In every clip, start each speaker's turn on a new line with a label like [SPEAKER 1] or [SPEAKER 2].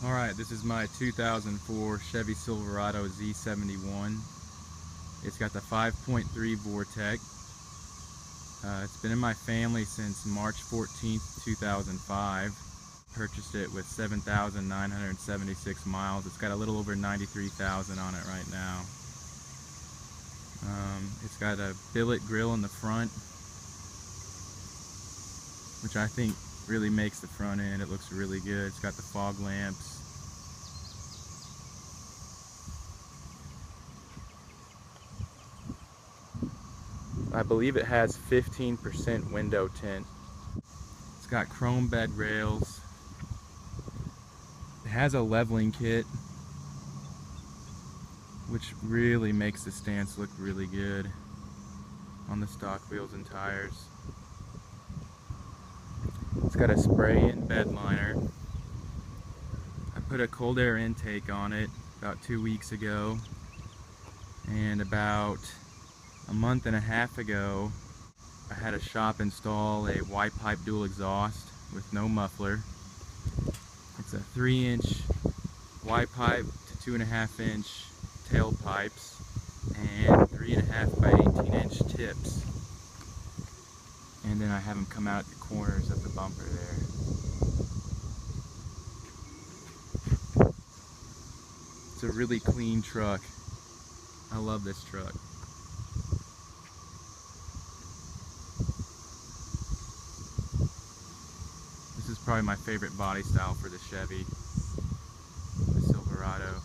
[SPEAKER 1] Alright, this is my 2004 Chevy Silverado Z71. It's got the 5.3 Vortec. It's been in my family since March 14th, 2005. Purchased it with 7,976 miles. It's got a little over 93,000 on it right now. It's got a billet grille in the front, which I think really makes the front end. It looks really good. It's got the fog lamps. I believe it has 15% window tint. It's got chrome bed rails. It has a leveling kit, which really makes the stance look really good on the stock wheels and tires. It's got a spray-in bed liner. I put a cold air intake on it about 2 weeks ago, and about a month and a half ago I had a shop install a Y-pipe dual exhaust with no muffler. It's a 3-inch Y-pipe to 2.5-inch tailpipes and 3.5 by 18-inch tips. And then I have them come out at the corners of the bumper there. It's a really clean truck. I love this truck. This is probably my favorite body style for the Chevy, the Silverado.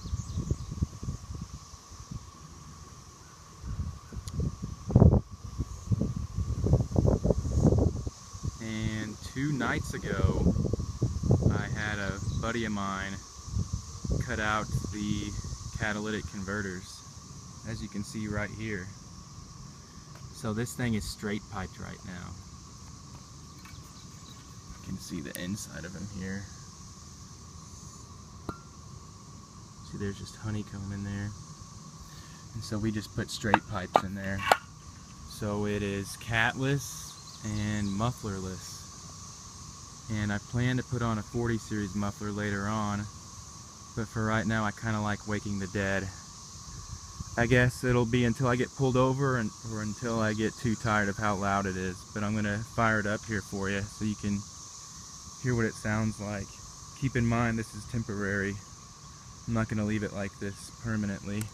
[SPEAKER 1] And 2 nights ago, I had a buddy of mine cut out the catalytic converters, as you can see right here. So this thing is straight piped right now. You can see the inside of them here. See, there's just honeycomb in there. And so we just put straight pipes in there. So it is catless and mufflerless. And I plan to put on a 40 series muffler later on, but for right now I kind of like waking the dead. I guess it'll be until I get pulled over or until I get too tired of how loud it is. But I'm gonna fire it up here for you so you can hear what it sounds like. Keep in mind, this is temporary. I'm not gonna leave it like this permanently.